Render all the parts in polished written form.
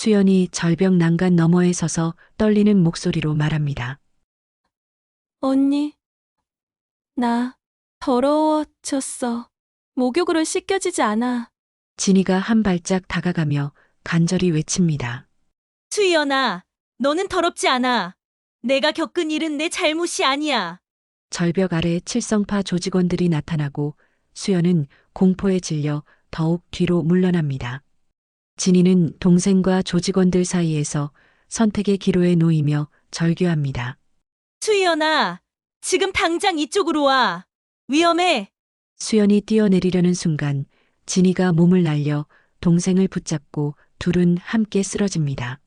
수연이 절벽 난간 너머에 서서 떨리는 목소리로 말합니다. 언니, 나 더러워졌어. 목욕으로 씻겨지지 않아. 진이가 한 발짝 다가가며 간절히 외칩니다. 수연아, 너는 더럽지 않아. 내가 겪은 일은 내 잘못이 아니야. 절벽 아래 칠성파 조직원들이 나타나고 수연은 공포에 질려 더욱 뒤로 물러납니다. 진이는 동생과 조직원들 사이에서 선택의 기로에 놓이며 절규합니다. 수연아, 지금 당장 이쪽으로 와. 위험해. 수연이 뛰어내리려는 순간 진이가 몸을 날려 동생을 붙잡고 둘은 함께 쓰러집니다.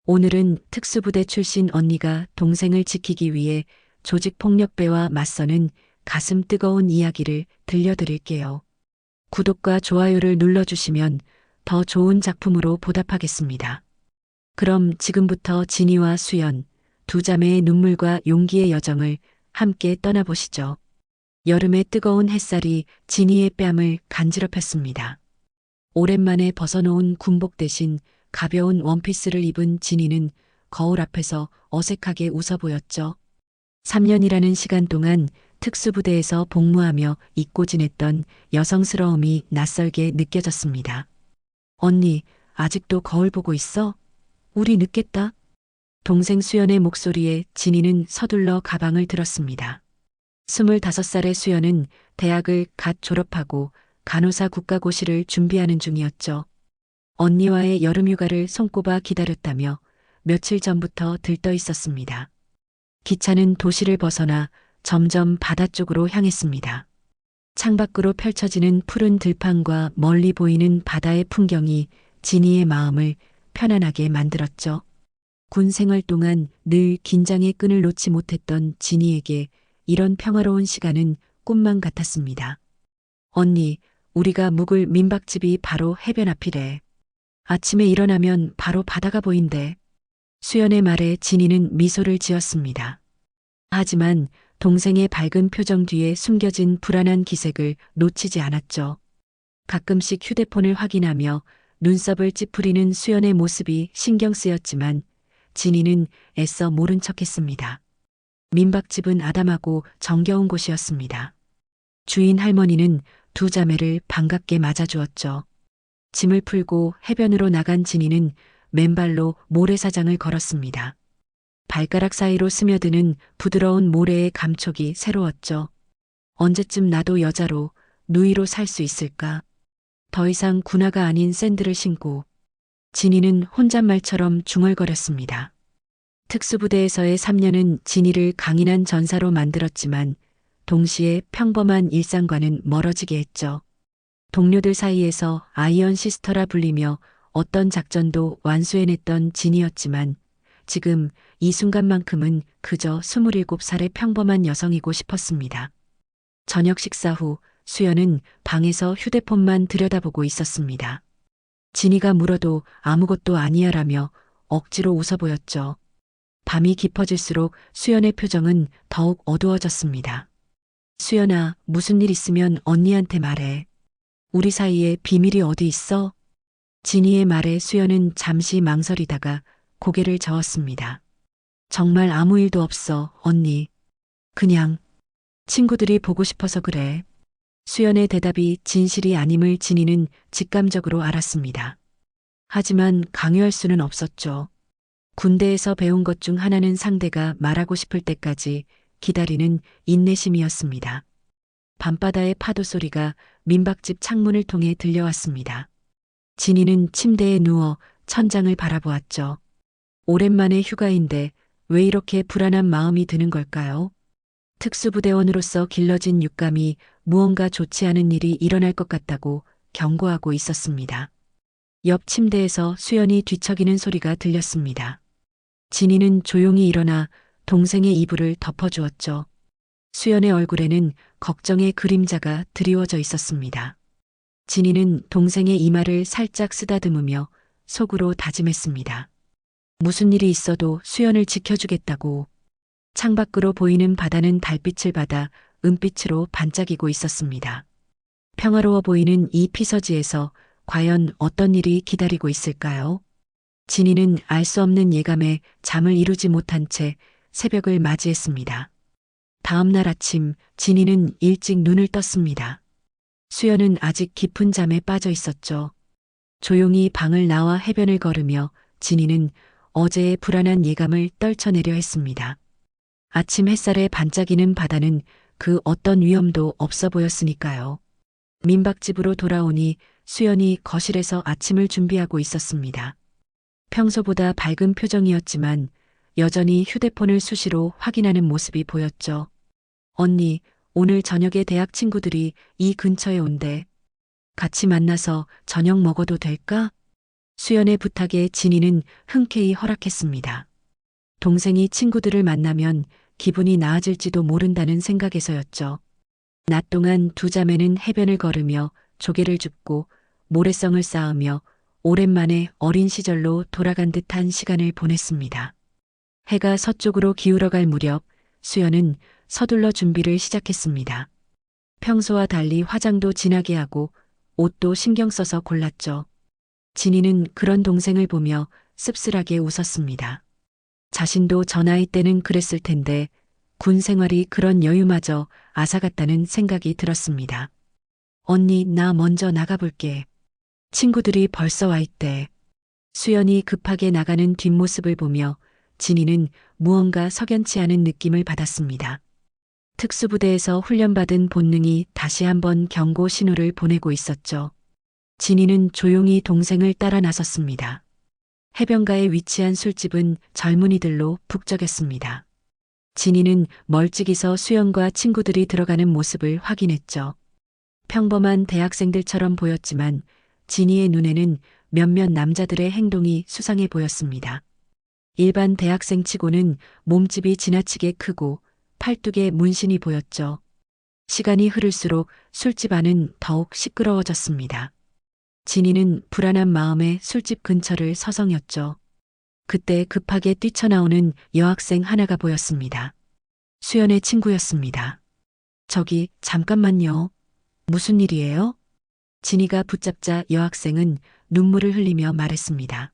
오늘은 특수부대 출신 언니가 동생을 지키기 위해 조직폭력배와 맞서는 가슴 뜨거운 이야기를 들려드릴게요. 구독과 좋아요를 눌러주시면 더 좋은 작품으로 보답하겠습니다. 그럼 지금부터 진이와 수연, 두 자매의 눈물과 용기의 여정을 함께 떠나보시죠. 여름의 뜨거운 햇살이 진이의 뺨을 간지럽혔습니다. 오랜만에 벗어놓은 군복 대신 가벼운 원피스를 입은 진이는 거울 앞에서 어색하게 웃어 보였죠. 3년이라는 시간 동안 특수부대에서 복무하며 잊고 지냈던 여성스러움이 낯설게 느껴졌습니다. 언니, 아직도 거울 보고 있어? 우리 늦겠다. 동생 수연의 목소리에 진이는 서둘러 가방을 들었습니다. 25살의 수연은 대학을 갓 졸업하고 간호사 국가고시를 준비하는 중이었죠. 언니와의 여름휴가를 손꼽아 기다렸다며 며칠 전부터 들떠 있었습니다. 기차는 도시를 벗어나 점점 바다 쪽으로 향했습니다. 창밖으로 펼쳐지는 푸른 들판과 멀리 보이는 바다의 풍경이 진이의 마음을 편안하게 만들었죠. 군 생활 동안 늘 긴장의 끈을 놓지 못했던 진이에게 이런 평화로운 시간은 꿈만 같았습니다. 언니, 우리가 묵을 민박집이 바로 해변 앞이래. 아침에 일어나면 바로 바다가 보인대. 수연의 말에 진이는 미소를 지었습니다. 하지만 동생의 밝은 표정 뒤에 숨겨진 불안한 기색을 놓치지 않았죠. 가끔씩 휴대폰을 확인하며 눈썹을 찌푸리는 수연의 모습이 신경 쓰였지만 진이는 애써 모른 척했습니다. 민박집은 아담하고 정겨운 곳이었습니다. 주인 할머니는 두 자매를 반갑게 맞아주었죠. 짐을 풀고 해변으로 나간 진이는 맨발로 모래사장을 걸었습니다. 발가락 사이로 스며드는 부드러운 모래의 감촉이 새로웠죠. 언제쯤 나도 여자로 누이로 살 수 있을까? 더 이상 군화가 아닌 샌들을 신고 진이는 혼잣말처럼 중얼거렸습니다. 특수부대에서의 3년은 진이를 강인한 전사로 만들었지만 동시에 평범한 일상과는 멀어지게 했죠. 동료들 사이에서 아이언 시스터라 불리며 어떤 작전도 완수해냈던 진이었지만 지금 이 순간만큼은 그저 27살의 평범한 여성이고 싶었습니다. 저녁 식사 후 수연은 방에서 휴대폰만 들여다보고 있었습니다. 진이가 물어도 아무것도 아니야라며 억지로 웃어 보였죠. 밤이 깊어질수록 수연의 표정은 더욱 어두워졌습니다. 수연아, 무슨 일 있으면 언니한테 말해. 우리 사이에 비밀이 어디 있어? 진이의 말에 수연은 잠시 망설이다가 고개를 저었습니다. 정말 아무 일도 없어, 언니. 그냥 친구들이 보고 싶어서 그래. 수연의 대답이 진실이 아님을 진이는 직감적으로 알았습니다. 하지만 강요할 수는 없었죠. 군대에서 배운 것 중 하나는 상대가 말하고 싶을 때까지 기다리는 인내심이었습니다. 밤바다의 파도 소리가 민박집 창문을 통해 들려왔습니다. 진이는 침대에 누워 천장을 바라보았죠. 오랜만에 휴가인데 왜 이렇게 불안한 마음이 드는 걸까요? 특수부대원으로서 길러진 육감이 무언가 좋지 않은 일이 일어날 것 같다고 경고하고 있었습니다. 옆 침대에서 수연이 뒤척이는 소리가 들렸습니다. 진이는 조용히 일어나 동생의 이불을 덮어주었죠. 수연의 얼굴에는 걱정의 그림자가 드리워져 있었습니다. 진이는 동생의 이마를 살짝 쓰다듬으며 속으로 다짐했습니다. 무슨 일이 있어도 수연을 지켜주겠다고. 창밖으로 보이는 바다는 달빛을 받아 은빛으로 반짝이고 있었습니다. 평화로워 보이는 이 피서지에서 과연 어떤 일이 기다리고 있을까요? 진이는 알 수 없는 예감에 잠을 이루지 못한 채 새벽을 맞이했습니다. 다음 날 아침 진이는 일찍 눈을 떴습니다. 수연은 아직 깊은 잠에 빠져 있었죠. 조용히 방을 나와 해변을 걸으며 진이는 어제의 불안한 예감을 떨쳐내려 했습니다. 아침 햇살에 반짝이는 바다는 그 어떤 위험도 없어 보였으니까요. 민박집으로 돌아오니 수연이 거실에서 아침을 준비하고 있었습니다. 평소보다 밝은 표정이었지만 여전히 휴대폰을 수시로 확인하는 모습이 보였죠. 언니, 오늘 저녁에 대학 친구들이 이 근처에 온대. 같이 만나서 저녁 먹어도 될까? 수연의 부탁에 진이는 흔쾌히 허락했습니다. 동생이 친구들을 만나면 기분이 나아질지도 모른다는 생각에서였죠. 낮 동안 두 자매는 해변을 걸으며 조개를 줍고 모래성을 쌓으며 오랜만에 어린 시절로 돌아간 듯한 시간을 보냈습니다. 해가 서쪽으로 기울어갈 무렵 수연은 서둘러 준비를 시작했습니다. 평소와 달리 화장도 진하게 하고 옷도 신경 써서 골랐죠. 진이는 그런 동생을 보며 씁쓸하게 웃었습니다. 자신도 저 나이 때는 그랬을 텐데 군 생활이 그런 여유마저 앗아갔다는 생각이 들었습니다. 언니, 나 먼저 나가볼게. 친구들이 벌써 와 있대. 수연이 급하게 나가는 뒷모습을 보며 진이는 무언가 석연치 않은 느낌을 받았습니다. 특수부대에서 훈련받은 본능이 다시 한번 경고 신호를 보내고 있었죠. 진이는 조용히 동생을 따라 나섰습니다. 해변가에 위치한 술집은 젊은이들로 북적였습니다. 진이는 멀찍이서 수연과 친구들이 들어가는 모습을 확인했죠. 평범한 대학생들처럼 보였지만 진이의 눈에는 몇몇 남자들의 행동이 수상해 보였습니다. 일반 대학생치고는 몸집이 지나치게 크고 팔뚝에 문신이 보였죠. 시간이 흐를수록 술집 안은 더욱 시끄러워졌습니다. 진이는 불안한 마음에 술집 근처를 서성였죠. 그때 급하게 뛰쳐나오는 여학생 하나가 보였습니다. 수연의 친구였습니다. 저기, 잠깐만요. 무슨 일이에요? 진이가 붙잡자 여학생은 눈물을 흘리며 말했습니다.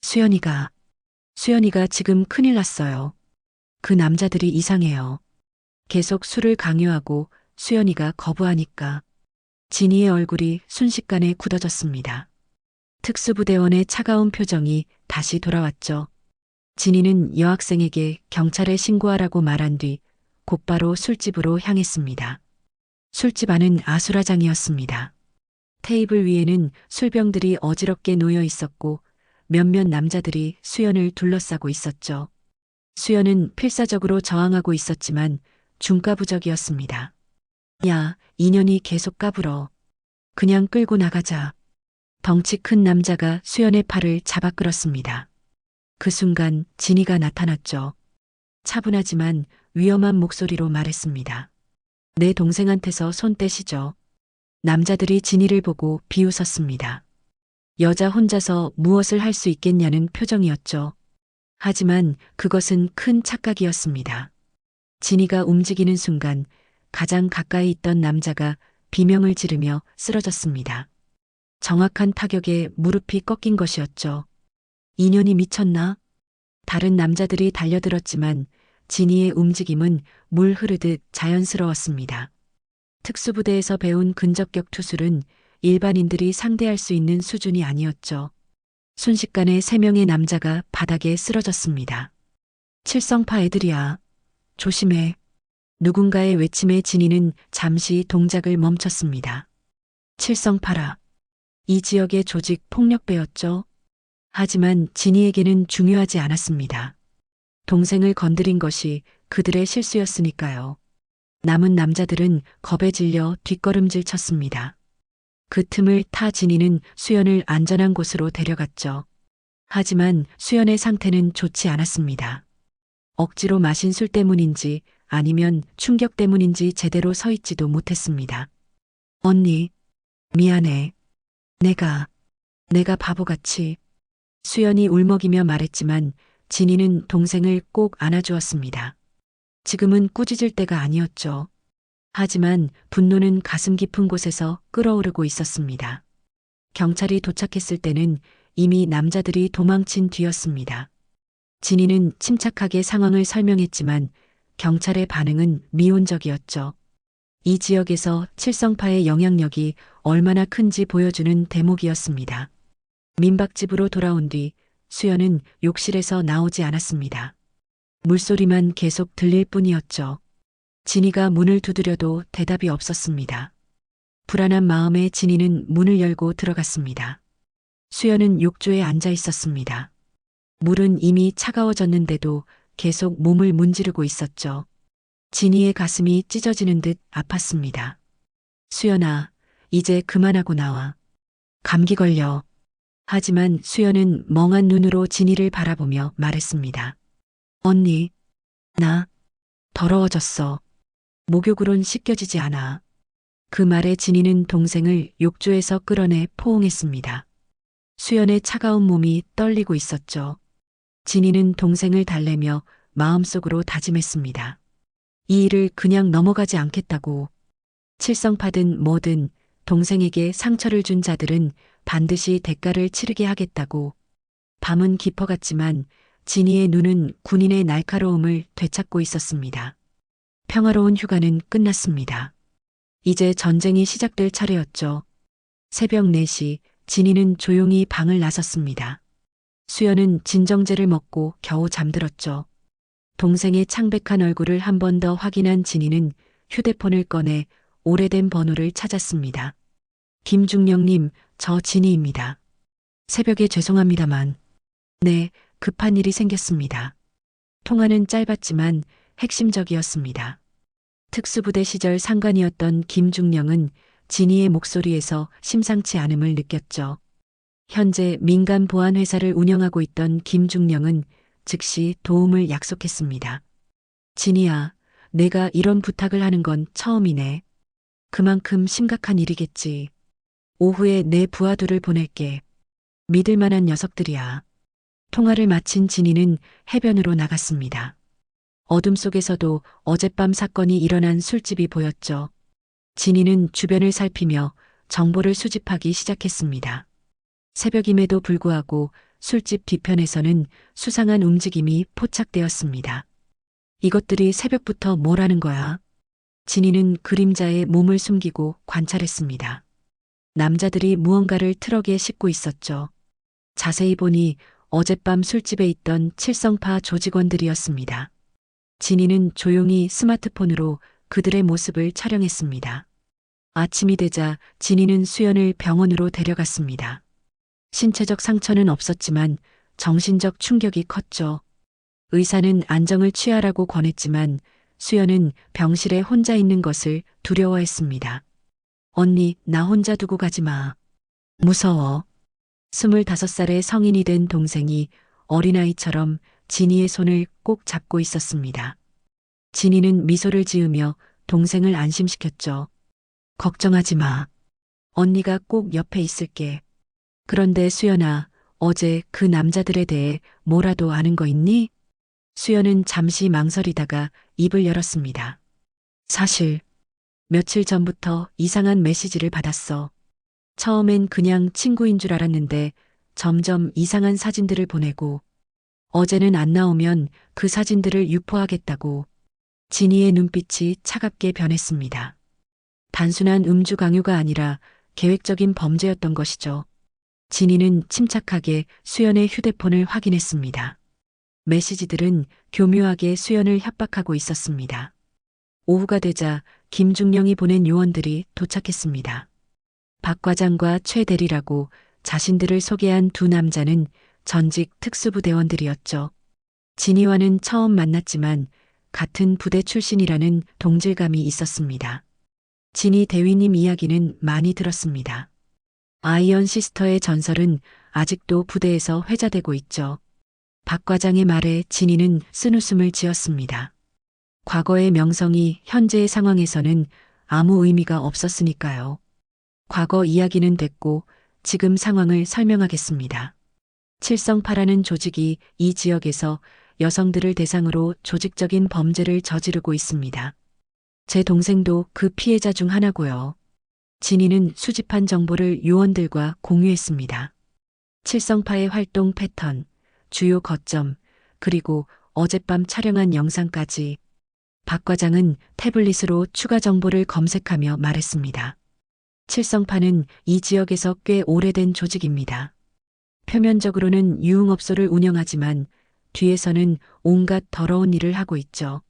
수연이가 지금 큰일 났어요. 그 남자들이 이상해요. 계속 술을 강요하고 수연이가 거부하니까. 진이의 얼굴이 순식간에 굳어졌습니다. 특수부대원의 차가운 표정이 다시 돌아왔죠. 진이는 여학생에게 경찰에 신고하라고 말한 뒤 곧바로 술집으로 향했습니다. 술집 안은 아수라장이었습니다. 테이블 위에는 술병들이 어지럽게 놓여 있었고 몇몇 남자들이 수연을 둘러싸고 있었죠. 수연은 필사적으로 저항하고 있었지만 중과부적이었습니다. 야, 인연이 계속 까불어. 그냥 끌고 나가자. 덩치 큰 남자가 수연의 팔을 잡아 끌었습니다. 그 순간 진이가 나타났죠. 차분하지만 위험한 목소리로 말했습니다. 내 동생한테서 손 떼시죠. 남자들이 진이를 보고 비웃었습니다. 여자 혼자서 무엇을 할 수 있겠냐는 표정이었죠. 하지만 그것은 큰 착각이었습니다. 진이가 움직이는 순간 가장 가까이 있던 남자가 비명을 지르며 쓰러졌습니다. 정확한 타격에 무릎이 꺾인 것이었죠. 인연이 미쳤나? 다른 남자들이 달려들었지만 진이의 움직임은 물 흐르듯 자연스러웠습니다. 특수부대에서 배운 근접격 투술은 일반인들이 상대할 수 있는 수준이 아니었죠. 순식간에 3명의 남자가 바닥에 쓰러졌습니다. 칠성파 애들이야. 조심해. 누군가의 외침에 진이는 잠시 동작을 멈췄습니다. 칠성파라. 이 지역의 조직 폭력배였죠. 하지만 진이에게는 중요하지 않았습니다. 동생을 건드린 것이 그들의 실수였으니까요. 남은 남자들은 겁에 질려 뒷걸음질 쳤습니다. 그 틈을 타 진이는 수연을 안전한 곳으로 데려갔죠. 하지만 수연의 상태는 좋지 않았습니다. 억지로 마신 술 때문인지 아니면 충격 때문인지 제대로 서 있지도 못했습니다. 언니, 미안해. 내가 바보같이. 수연이 울먹이며 말했지만 진이는 동생을 꼭 안아주었습니다. 지금은 꾸짖을 때가 아니었죠. 하지만 분노는 가슴 깊은 곳에서 끓어오르고 있었습니다. 경찰이 도착했을 때는 이미 남자들이 도망친 뒤였습니다. 진이는 침착하게 상황을 설명했지만 경찰의 반응은 미온적이었죠. 이 지역에서 칠성파의 영향력이 얼마나 큰지 보여주는 대목이었습니다. 민박집으로 돌아온 뒤 수연은 욕실에서 나오지 않았습니다. 물소리만 계속 들릴 뿐이었죠. 진이가 문을 두드려도 대답이 없었습니다. 불안한 마음에 진이는 문을 열고 들어갔습니다. 수연은 욕조에 앉아 있었습니다. 물은 이미 차가워졌는데도 계속 몸을 문지르고 있었죠. 진이의 가슴이 찢어지는 듯 아팠습니다. 수연아, 이제 그만하고 나와. 감기 걸려. 하지만 수연은 멍한 눈으로 진이를 바라보며 말했습니다. 언니, 나 더러워졌어. 목욕으론 씻겨지지 않아. 그 말에 진이는 동생을 욕조에서 끌어내 포옹했습니다. 수연의 차가운 몸이 떨리고 있었죠. 진이는 동생을 달래며 마음속으로 다짐했습니다. 이 일을 그냥 넘어가지 않겠다고. 칠성파든 뭐든 동생에게 상처를 준 자들은 반드시 대가를 치르게 하겠다고. 밤은 깊어갔지만 진이의 눈은 군인의 날카로움을 되찾고 있었습니다. 평화로운 휴가는 끝났습니다. 이제 전쟁이 시작될 차례였죠. 새벽 4시 진이는 조용히 방을 나섰습니다. 수연은 진정제를 먹고 겨우 잠들었죠. 동생의 창백한 얼굴을 한 번 더 확인한 진이는 휴대폰을 꺼내 오래된 번호를 찾았습니다. 김중령님, 저 진이입니다. 새벽에 죄송합니다만. 네, 급한 일이 생겼습니다. 통화는 짧았지만 핵심적이었습니다. 특수부대 시절 상관이었던 김중령은 진이의 목소리에서 심상치 않음을 느꼈죠. 현재 민간 보안 회사를 운영하고 있던 김중령은 즉시 도움을 약속했습니다. 진이야, 내가 이런 부탁을 하는 건 처음이네. 그만큼 심각한 일이겠지. 오후에 내 부하들을 보낼게. 믿을 만한 녀석들이야. 통화를 마친 진이는 해변으로 나갔습니다. 어둠 속에서도 어젯밤 사건이 일어난 술집이 보였죠. 진이는 주변을 살피며 정보를 수집하기 시작했습니다. 새벽임에도 불구하고 술집 뒤편에서는 수상한 움직임이 포착되었습니다. 이것들이 새벽부터 뭘 하는 거야? 진이는 그림자에 몸을 숨기고 관찰했습니다. 남자들이 무언가를 트럭에 싣고 있었죠. 자세히 보니 어젯밤 술집에 있던 칠성파 조직원들이었습니다. 진이는 조용히 스마트폰으로 그들의 모습을 촬영했습니다. 아침이 되자 진이는 수연을 병원으로 데려갔습니다. 신체적 상처는 없었지만 정신적 충격이 컸죠. 의사는 안정을 취하라고 권했지만 수연은 병실에 혼자 있는 것을 두려워했습니다. 언니, 나 혼자 두고 가지 마. 무서워. 25살의 성인이 된 동생이 어린아이처럼 진이의 손을 꼭 잡고 있었습니다. 진이는 미소를 지으며 동생을 안심시켰죠. 걱정하지 마. 언니가 꼭 옆에 있을게. 그런데 수연아, 어제 그 남자들에 대해 뭐라도 아는 거 있니? 수연은 잠시 망설이다가 입을 열었습니다. 사실, 며칠 전부터 이상한 메시지를 받았어. 처음엔 그냥 친구인 줄 알았는데 점점 이상한 사진들을 보내고 어제는 안 나오면 그 사진들을 유포하겠다고. 진이의 눈빛이 차갑게 변했습니다. 단순한 음주 강요가 아니라 계획적인 범죄였던 것이죠. 진이는 침착하게 수연의 휴대폰을 확인했습니다. 메시지들은 교묘하게 수연을 협박하고 있었습니다. 오후가 되자 김중령이 보낸 요원들이 도착했습니다. 박 과장과 최 대리라고 자신들을 소개한 두 남자는 전직 특수부대원들이었죠. 진이와는 처음 만났지만 같은 부대 출신이라는 동질감이 있었습니다. 진이 대위님 이야기는 많이 들었습니다. 아이언 시스터의 전설은 아직도 부대에서 회자되고 있죠. 박 과장의 말에 진이는 쓴웃음을 지었습니다. 과거의 명성이 현재의 상황에서는 아무 의미가 없었으니까요. 과거 이야기는 됐고 지금 상황을 설명하겠습니다. 칠성파라는 조직이 이 지역에서 여성들을 대상으로 조직적인 범죄를 저지르고 있습니다. 제 동생도 그 피해자 중 하나고요. 진이는 수집한 정보를 요원들과 공유했습니다. 칠성파의 활동 패턴, 주요 거점, 그리고 어젯밤 촬영한 영상까지 박 과장은 태블릿으로 추가 정보를 검색하며 말했습니다. 칠성파는 이 지역에서 꽤 오래된 조직입니다. 표면적으로는 유흥업소를 운영하지만 뒤에서는 온갖 더러운 일을 하고 있죠.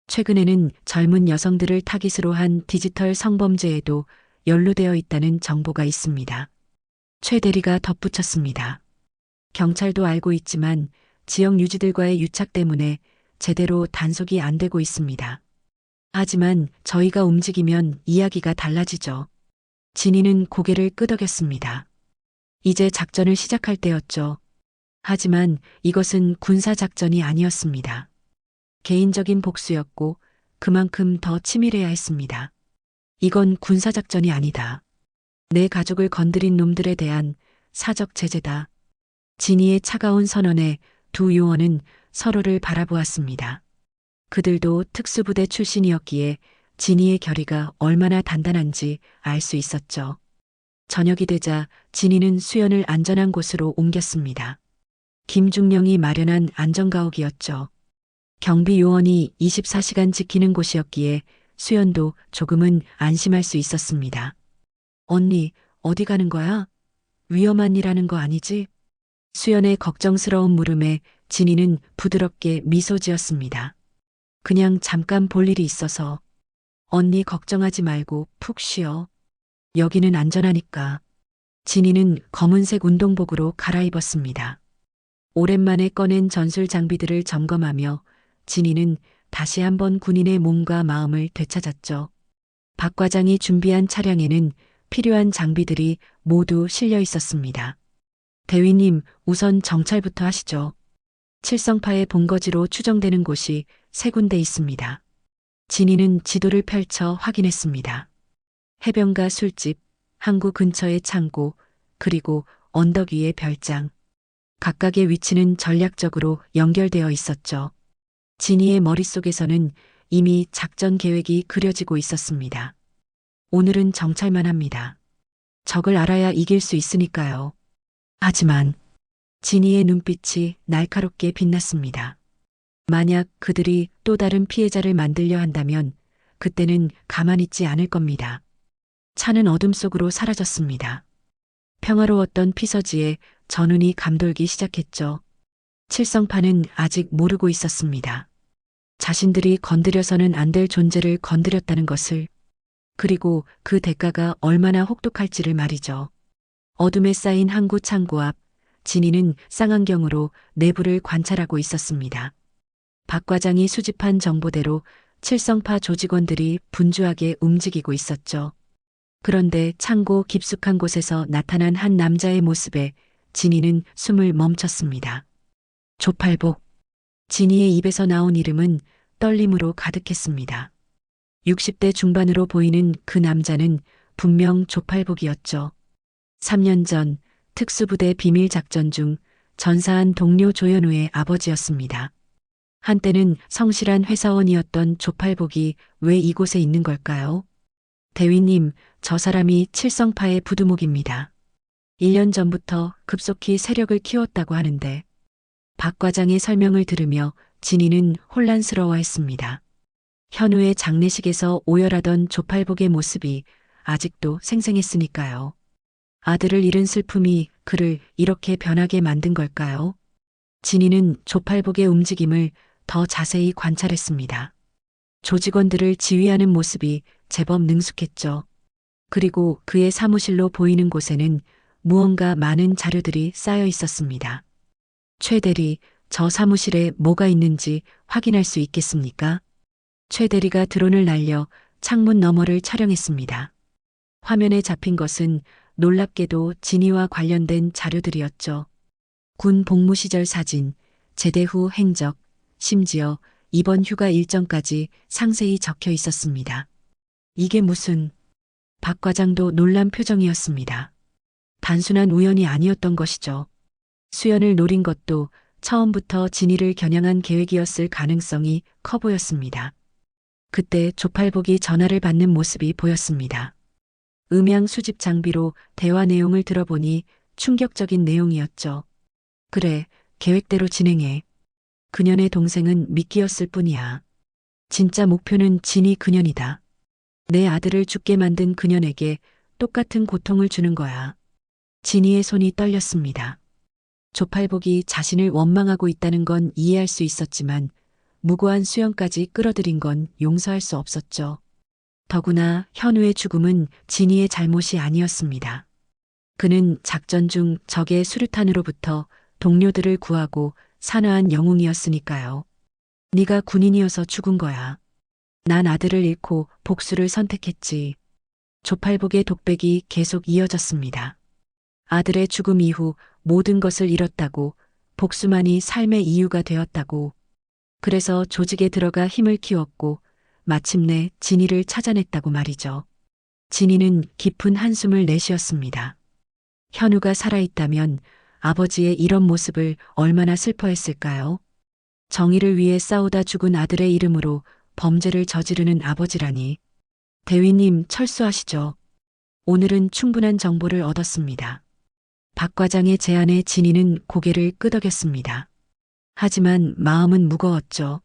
최근에는 젊은 여성들을 타깃으로 한 디지털 성범죄에도 연루되어 있다는 정보가 있습니다. 최 대리가 덧붙였습니다. 경찰도 알고 있지만 지역 유지들과의 유착 때문에 제대로 단속이 안 되고 있습니다. 하지만 저희가 움직이면 이야기가 달라지죠. 진희는 고개를 끄덕였습니다. 이제 작전을 시작할 때였죠. 하지만 이것은 군사작전이 아니었습니다. 개인적인 복수였고 그만큼 더 치밀해야 했습니다. 이건 군사작전이 아니다. 내 가족을 건드린 놈들에 대한 사적 제재다. 진희의 차가운 선언에 두 요원은 서로를 바라보았습니다. 그들도 특수부대 출신이었기에 진희의 결의가 얼마나 단단한지 알 수 있었죠. 저녁이 되자 진희는 수연을 안전한 곳으로 옮겼습니다. 김중령이 마련한 안전가옥이었죠. 경비 요원이 24시간 지키는 곳이었기에 수연도 조금은 안심할 수 있었습니다. 언니, 어디 가는 거야? 위험한 일 하는 거 아니지? 수연의 걱정스러운 물음에 진희는 부드럽게 미소 지었습니다. 그냥 잠깐 볼 일이 있어서. 언니 걱정하지 말고 푹 쉬어. 여기는 안전하니까. 진희는 검은색 운동복으로 갈아입었습니다. 오랜만에 꺼낸 전술 장비들을 점검하며 진희는 다시 한번 군인의 몸과 마음을 되찾았죠. 박 과장이 준비한 차량에는 필요한 장비들이 모두 실려 있었습니다. 대위님, 우선 정찰부터 하시죠. 칠성파의 본거지로 추정되는 곳이 세 군데 있습니다. 진희는 지도를 펼쳐 확인했습니다. 해변가 술집, 항구 근처의 창고, 그리고 언덕 위의 별장. 각각의 위치는 전략적으로 연결되어 있었죠. 진희의 머릿속에서는 이미 작전 계획이 그려지고 있었습니다. 오늘은 정찰만 합니다. 적을 알아야 이길 수 있으니까요. 하지만 진희의 눈빛이 날카롭게 빛났습니다. 만약 그들이 또 다른 피해자를 만들려 한다면 그때는 가만히 있지 않을 겁니다. 차는 어둠 속으로 사라졌습니다. 평화로웠던 피서지에 전운이 감돌기 시작했죠. 칠성파는 아직 모르고 있었습니다. 자신들이 건드려서는 안 될 존재를 건드렸다는 것을, 그리고 그 대가가 얼마나 혹독할지를 말이죠. 어둠에 쌓인 항구 창고 앞, 진희는 쌍안경으로 내부를 관찰하고 있었습니다. 박 과장이 수집한 정보대로 칠성파 조직원들이 분주하게 움직이고 있었죠. 그런데 창고 깊숙한 곳에서 나타난 한 남자의 모습에 진희는 숨을 멈췄습니다. 조팔복. 진희의 입에서 나온 이름은 떨림으로 가득했습니다. 60대 중반으로 보이는 그 남자는 분명 조팔복이었죠. 3년 전 특수부대 비밀작전 중 전사한 동료 조현우의 아버지였습니다. 한때는 성실한 회사원이었던 조팔복이 왜 이곳에 있는 걸까요? 대위님, 저 사람이 칠성파의 부두목입니다. 1년 전부터 급속히 세력을 키웠다고 하는데 박 과장의 설명을 들으며 진희는 혼란스러워했습니다. 현우의 장례식에서 오열하던 조팔복의 모습이 아직도 생생했으니까요. 아들을 잃은 슬픔이 그를 이렇게 변하게 만든 걸까요? 진희는 조팔복의 움직임을 더 자세히 관찰했습니다. 조직원들을 지휘하는 모습이 제법 능숙했죠. 그리고 그의 사무실로 보이는 곳에는 무언가 많은 자료들이 쌓여 있었습니다. 최 대리, 저 사무실에 뭐가 있는지 확인할 수 있겠습니까? 최 대리가 드론을 날려 창문 너머를 촬영했습니다. 화면에 잡힌 것은 놀랍게도 진희와 관련된 자료들이었죠. 군 복무 시절 사진, 제대 후 행적, 심지어 이번 휴가 일정까지 상세히 적혀 있었습니다. 이게 무슨... 박 과장도 놀란 표정이었습니다. 단순한 우연이 아니었던 것이죠. 수연을 노린 것도 처음부터 진희를 겨냥한 계획이었을 가능성이 커 보였습니다. 그때 조팔복이 전화를 받는 모습이 보였습니다. 음향 수집 장비로 대화 내용을 들어보니 충격적인 내용이었죠. 그래, 계획대로 진행해. 그년의 동생은 미끼였을 뿐이야. 진짜 목표는 진이 그년이다. 내 아들을 죽게 만든 그년에게 똑같은 고통을 주는 거야. 진이의 손이 떨렸습니다. 조팔복이 자신을 원망하고 있다는 건 이해할 수 있었지만 무고한 수연까지 끌어들인 건 용서할 수 없었죠. 더구나 현우의 죽음은 진이의 잘못이 아니었습니다. 그는 작전 중 적의 수류탄으로부터 동료들을 구하고 산화한 영웅이었으니까요. 네가 군인이어서 죽은 거야. 난 아들을 잃고 복수를 선택했지. 조팔복의 독백이 계속 이어졌습니다. 아들의 죽음 이후 모든 것을 잃었다고, 복수만이 삶의 이유가 되었다고. 그래서 조직에 들어가 힘을 키웠고 마침내 진이를 찾아냈다고 말이죠. 진이는 깊은 한숨을 내쉬었습니다. 현우가 살아있다면 아버지의 이런 모습을 얼마나 슬퍼했을까요? 정의를 위해 싸우다 죽은 아들의 이름으로 범죄를 저지르는 아버지라니. 대위님, 철수하시죠. 오늘은 충분한 정보를 얻었습니다. 박 과장의 제안에 진이는 고개를 끄덕였습니다. 하지만 마음은 무거웠죠.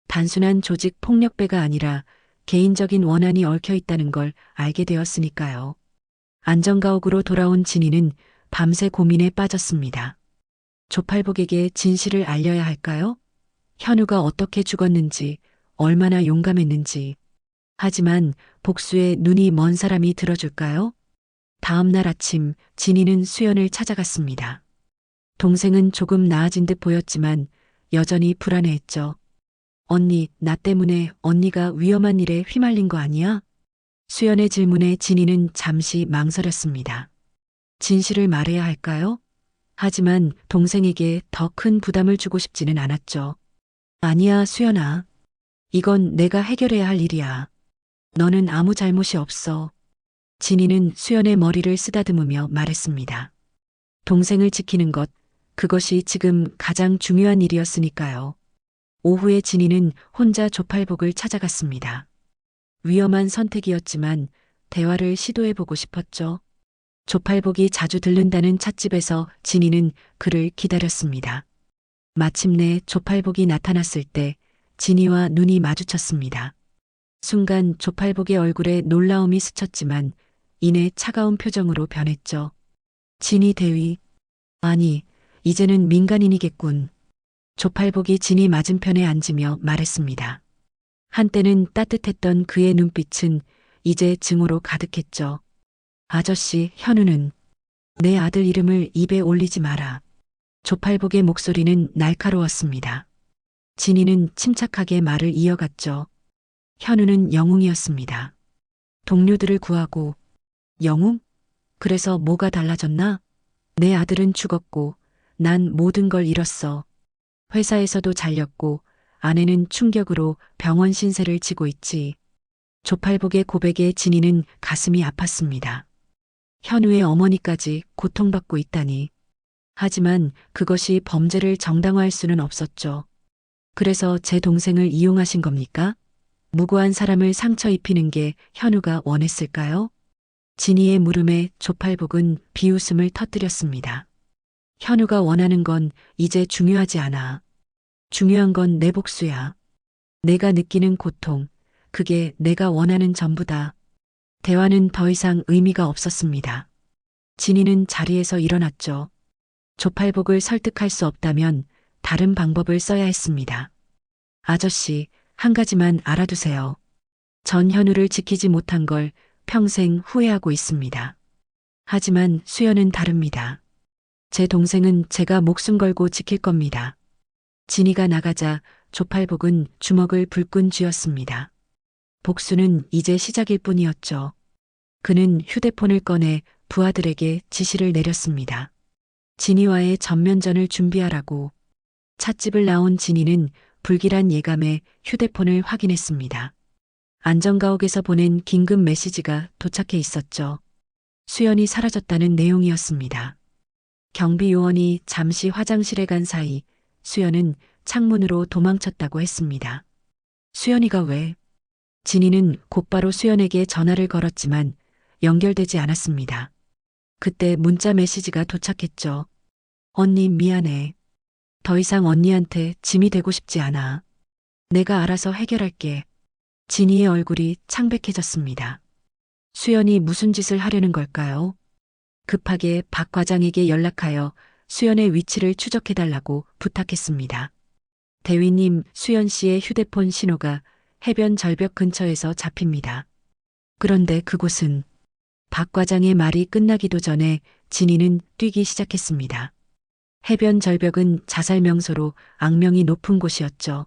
단순한 조직 폭력배가 아니라 개인적인 원한이 얽혀 있다는 걸 알게 되었으니까요. 안전가옥으로 돌아온 진이는 밤새 고민에 빠졌습니다. 조팔복에게 진실을 알려야 할까요? 현우가 어떻게 죽었는지, 얼마나 용감했는지. 하지만 복수에 눈이 먼 사람이 들어줄까요? 다음 날 아침 진이는 수연을 찾아갔습니다. 동생은 조금 나아진 듯 보였지만 여전히 불안해했죠. 언니, 나 때문에 언니가 위험한 일에 휘말린 거 아니야? 수연의 질문에 진이는 잠시 망설였습니다. 진실을 말해야 할까요? 하지만 동생에게 더 큰 부담을 주고 싶지는 않았죠. 아니야, 수연아. 이건 내가 해결해야 할 일이야. 너는 아무 잘못이 없어. 진이는 수연의 머리를 쓰다듬으며 말했습니다. 동생을 지키는 것, 그것이 지금 가장 중요한 일이었으니까요. 오후에 진이는 혼자 조팔복을 찾아갔습니다. 위험한 선택이었지만 대화를 시도해보고 싶었죠. 조팔복이 자주 들른다는 찻집에서 진이는 그를 기다렸습니다. 마침내 조팔복이 나타났을 때 진이와 눈이 마주쳤습니다. 순간 조팔복의 얼굴에 놀라움이 스쳤지만 이내 차가운 표정으로 변했죠. 진이 대위. 아니, 이제는 민간인이겠군. 조팔복이 진이 맞은편에 앉으며 말했습니다. 한때는 따뜻했던 그의 눈빛은 이제 증오로 가득했죠. 아저씨, 현우는 내 아들 이름을 입에 올리지 마라. 조팔복의 목소리는 날카로웠습니다. 진이는 침착하게 말을 이어갔죠. 현우는 영웅이었습니다. 동료들을 구하고. 영웅? 그래서 뭐가 달라졌나? 내 아들은 죽었고 난 모든 걸 잃었어. 회사에서도 잘렸고 아내는 충격으로 병원 신세를 지고 있지. 조팔복의 고백에 진이는 가슴이 아팠습니다. 현우의 어머니까지 고통받고 있다니. 하지만 그것이 범죄를 정당화할 수는 없었죠. 그래서 제 동생을 이용하신 겁니까? 무고한 사람을 상처 입히는 게 현우가 원했을까요? 진이의 물음에 조팔복은 비웃음을 터뜨렸습니다. 현우가 원하는 건 이제 중요하지 않아. 중요한 건 내 복수야. 내가 느끼는 고통, 그게 내가 원하는 전부다. 대화는 더 이상 의미가 없었습니다. 진이는 자리에서 일어났죠. 조팔복을 설득할 수 없다면 다른 방법을 써야 했습니다. 아저씨, 한 가지만 알아두세요. 전 현우를 지키지 못한 걸 평생 후회하고 있습니다. 하지만 수연은 다릅니다. 제 동생은 제가 목숨 걸고 지킬 겁니다. 진이가 나가자 조팔복은 주먹을 불끈 쥐었습니다. 복수는 이제 시작일 뿐이었죠. 그는 휴대폰을 꺼내 부하들에게 지시를 내렸습니다. 진이와의 전면전을 준비하라고. 찻집을 나온 진이는 불길한 예감에 휴대폰을 확인했습니다. 안전가옥에서 보낸 긴급 메시지가 도착해 있었죠. 수연이 사라졌다는 내용이었습니다. 경비 요원이 잠시 화장실에 간 사이 수연은 창문으로 도망쳤다고 했습니다. 수연이가 왜? 진이는 곧바로 수연에게 전화를 걸었지만 연결되지 않았습니다. 그때 문자 메시지가 도착했죠. 언니 미안해. 더 이상 언니한테 짐이 되고 싶지 않아. 내가 알아서 해결할게. 진희의 얼굴이 창백해졌습니다. 수연이 무슨 짓을 하려는 걸까요? 급하게 박 과장에게 연락하여 수연의 위치를 추적해달라고 부탁했습니다. 대위님, 수연 씨의 휴대폰 신호가 해변 절벽 근처에서 잡힙니다. 그런데 그곳은 박 과장의 말이 끝나기도 전에 진희는 뛰기 시작했습니다. 해변 절벽은 자살 명소로 악명이 높은 곳이었죠.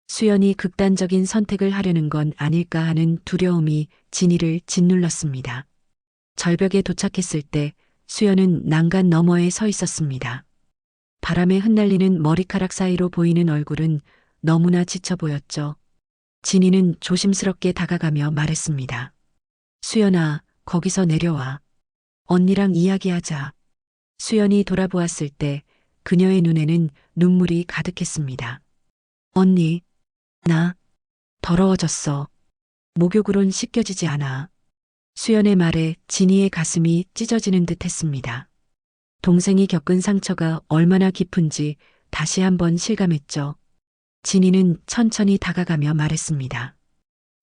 수연이 극단적인 선택을 하려는 건 아닐까 하는 두려움이 진희를 짓눌렀습니다. 절벽에 도착했을 때 수연은 난간 너머에 서 있었습니다. 바람에 흩날리는 머리카락 사이로 보이는 얼굴은 너무나 지쳐 보였죠. 진희는 조심스럽게 다가가며 말했습니다. 수연아, 거기서 내려와. 언니랑 이야기하자. 수연이 돌아보았을 때 그녀의 눈에는 눈물이 가득했습니다. 언니, 나 더러워졌어. 목욕으론 씻겨지지 않아. 수연의 말에 진희의 가슴이 찢어지는 듯 했습니다. 동생이 겪은 상처가 얼마나 깊은지 다시 한번 실감했죠. 진희는 천천히 다가가며 말했습니다.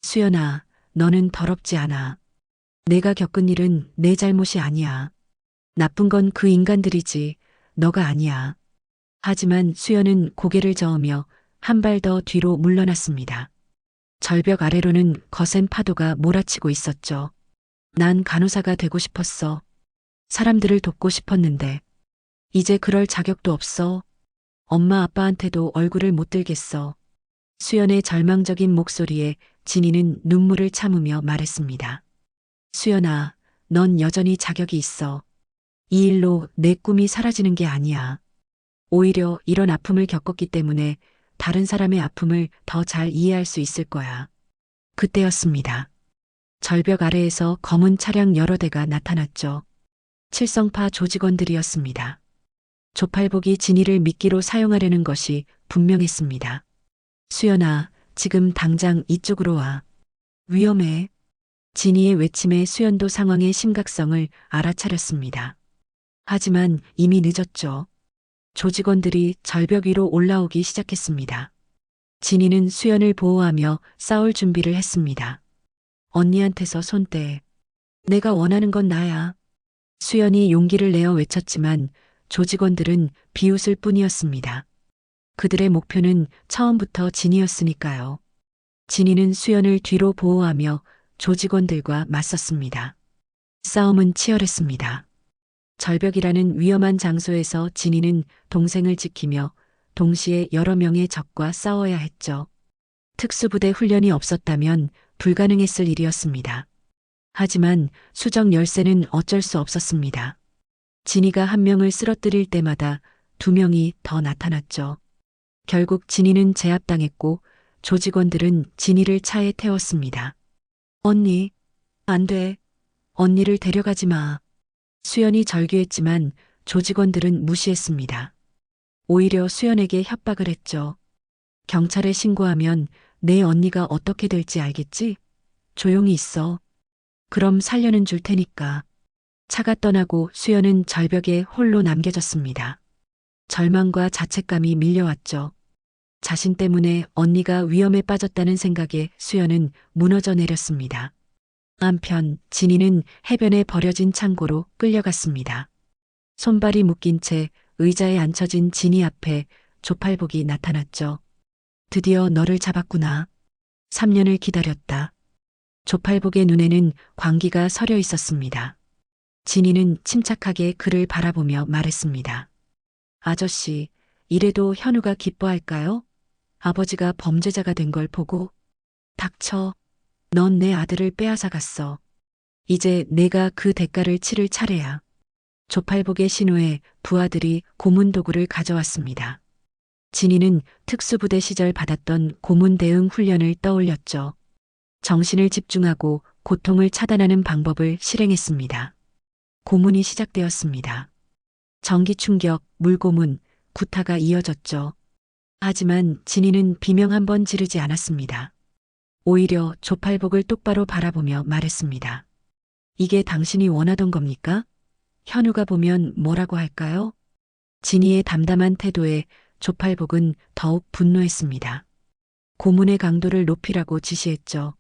수연아, 너는 더럽지 않아. 내가 겪은 일은 내 잘못이 아니야. 나쁜 건 그 인간들이지, 너가 아니야. 하지만 수연은 고개를 저으며 한 발 더 뒤로 물러났습니다. 절벽 아래로는 거센 파도가 몰아치고 있었죠. 난 간호사가 되고 싶었어. 사람들을 돕고 싶었는데 이제 그럴 자격도 없어. 엄마 아빠한테도 얼굴을 못 들겠어. 수연의 절망적인 목소리에 진희는 눈물을 참으며 말했습니다. 수연아, 넌 여전히 자격이 있어. 이 일로 내 꿈이 사라지는 게 아니야. 오히려 이런 아픔을 겪었기 때문에 다른 사람의 아픔을 더 잘 이해할 수 있을 거야. 그때였습니다. 절벽 아래에서 검은 차량 여러 대가 나타났죠. 칠성파 조직원들이었습니다. 조팔복이 진희를 미끼로 사용하려는 것이 분명했습니다. 수연아, 지금 당장 이쪽으로 와. 위험해. 진희의 외침에 수연도 상황의 심각성을 알아차렸습니다. 하지만 이미 늦었죠. 조직원들이 절벽 위로 올라오기 시작했습니다. 진희는 수연을 보호하며 싸울 준비를 했습니다. 언니한테서 손 떼. 내가 원하는 건 나야. 수연이 용기를 내어 외쳤지만 조직원들은 비웃을 뿐이었습니다. 그들의 목표는 처음부터 진희였으니까요. 진희는 수연을 뒤로 보호하며 조직원들과 맞섰습니다. 싸움은 치열했습니다. 절벽이라는 위험한 장소에서 진희는 동생을 지키며 동시에 여러 명의 적과 싸워야 했죠. 특수부대 훈련이 없었다면 불가능했을 일이었습니다. 하지만 수정 열쇠는 어쩔 수 없었습니다. 진희가 한 명을 쓰러뜨릴 때마다 두 명이 더 나타났죠. 결국 진희는 제압당했고 조직원들은 진희를 차에 태웠습니다. 언니, 안 돼. 언니를 데려가지 마. 수연이 절규했지만 조직원들은 무시했습니다. 오히려 수연에게 협박을 했죠. 경찰에 신고하면 내 언니가 어떻게 될지 알겠지? 조용히 있어. 그럼 살려는 줄 테니까. 차가 떠나고 수연은 절벽에 홀로 남겨졌습니다. 절망과 자책감이 밀려왔죠. 자신 때문에 언니가 위험에 빠졌다는 생각에 수연은 무너져 내렸습니다. 한편 진희는 해변에 버려진 창고로 끌려갔습니다. 손발이 묶인 채 의자에 앉혀진 진희 앞에 조팔복이 나타났죠. 드디어 너를 잡았구나. 3년을 기다렸다. 조팔복의 눈에는 광기가 서려 있었습니다. 진희는 침착하게 그를 바라보며 말했습니다. 아저씨, 이래도 현우가 기뻐할까요? 아버지가 범죄자가 된 걸 보고. 닥쳐. 넌 내 아들을 빼앗아 갔어. 이제 내가 그 대가를 치를 차례야. 조팔복의 신호에 부하들이 고문 도구를 가져왔습니다. 진희는 특수부대 시절 받았던 고문 대응 훈련을 떠올렸죠. 정신을 집중하고 고통을 차단하는 방법을 실행했습니다. 고문이 시작되었습니다. 전기 충격, 물고문, 구타가 이어졌죠. 하지만 진희는 비명 한 번 지르지 않았습니다. 오히려 조팔복을 똑바로 바라보며 말했습니다. 이게 당신이 원하던 겁니까? 현우가 보면 뭐라고 할까요? 진희의 담담한 태도에 조팔복은 더욱 분노했습니다. 고문의 강도를 높이라고 지시했죠.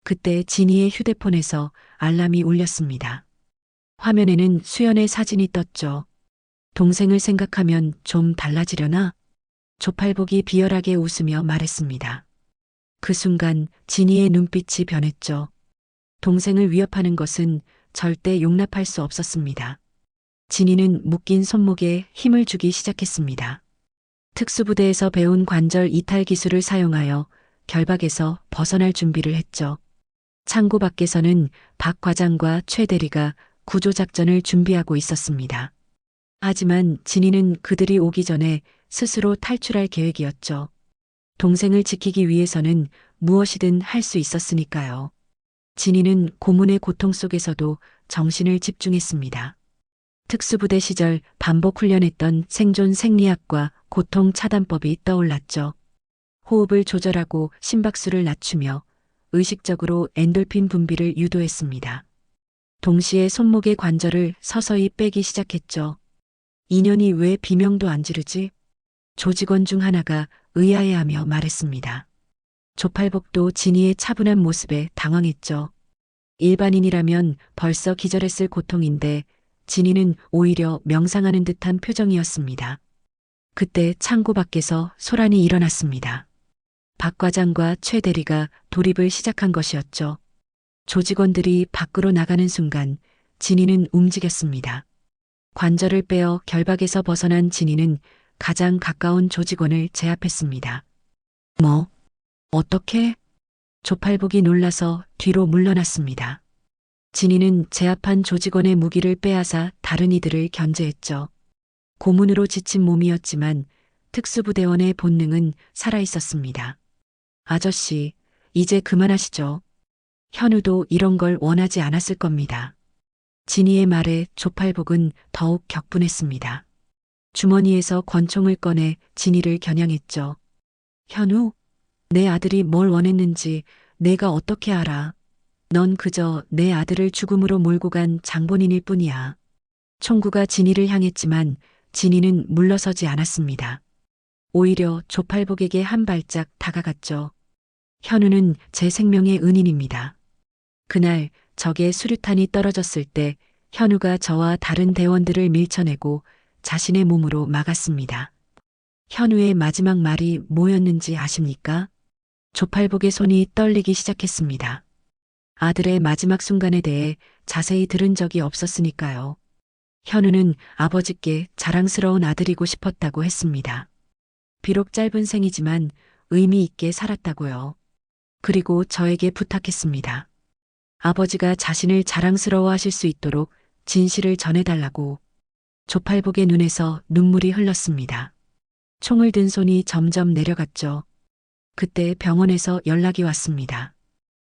그때 진희의 휴대폰에서 알람이 울렸습니다. 화면에는 수연의 사진이 떴죠. 동생을 생각하면 좀 달라지려나? 조팔복이 비열하게 웃으며 말했습니다. 그 순간 진희의 눈빛이 변했죠. 동생을 위협하는 것은 절대 용납할 수 없었습니다. 진희는 묶인 손목에 힘을 주기 시작했습니다. 특수부대에서 배운 관절 이탈 기술을 사용하여 결박에서 벗어날 준비를 했죠. 창고 밖에서는 박 과장과 최 대리가 구조작전을 준비하고 있었습니다. 하지만 진희는 그들이 오기 전에 스스로 탈출할 계획이었죠. 동생을 지키기 위해서는 무엇이든 할 수 있었으니까요. 진희는 고문의 고통 속에서도 정신을 집중했습니다. 특수부대 시절 반복 훈련했던 생존 생리학과 고통 차단법이 떠올랐죠. 호흡을 조절하고 심박수를 낮추며 의식적으로 엔돌핀 분비를 유도했습니다. 동시에 손목의 관절을 서서히 빼기 시작했죠. 인연이 왜 비명도 안 지르지? 조직원 중 하나가 의아해하며 말했습니다. 조팔복도 진희의 차분한 모습에 당황했죠. 일반인이라면 벌써 기절했을 고통인데 진희는 오히려 명상하는 듯한 표정이었습니다. 그때 창고 밖에서 소란이 일어났습니다. 박 과장과 최 대리가 돌입을 시작한 것이었죠. 조직원들이 밖으로 나가는 순간 진희는 움직였습니다. 관절을 빼어 결박에서 벗어난 진희는 가장 가까운 조직원을 제압했습니다. 뭐? 어떻게? 조팔복이 놀라서 뒤로 물러났습니다. 진희는 제압한 조직원의 무기를 빼앗아 다른 이들을 견제했죠. 고문으로 지친 몸이었지만 특수부대원의 본능은 살아있었습니다. 아저씨, 이제 그만하시죠. 현우도 이런 걸 원하지 않았을 겁니다. 진희의 말에 조팔복은 더욱 격분했습니다. 주머니에서 권총을 꺼내 진희를 겨냥했죠. 현우, 내 아들이 뭘 원했는지 내가 어떻게 알아? 넌 그저 내 아들을 죽음으로 몰고 간 장본인일 뿐이야. 총구가 진희를 향했지만 진희는 물러서지 않았습니다. 오히려 조팔복에게 한 발짝 다가갔죠. 현우는 제 생명의 은인입니다. 그날 적의 수류탄이 떨어졌을 때 현우가 저와 다른 대원들을 밀쳐내고 자신의 몸으로 막았습니다. 현우의 마지막 말이 뭐였는지 아십니까? 조팔복의 손이 떨리기 시작했습니다. 아들의 마지막 순간에 대해 자세히 들은 적이 없었으니까요. 현우는 아버지께 자랑스러운 아들이고 싶었다고 했습니다. 비록 짧은 생이지만 의미 있게 살았다고요. 그리고 저에게 부탁했습니다. 아버지가 자신을 자랑스러워 하실 수 있도록 진실을 전해달라고. 조팔복의 눈에서 눈물이 흘렀습니다. 총을 든 손이 점점 내려갔죠. 그때 병원에서 연락이 왔습니다.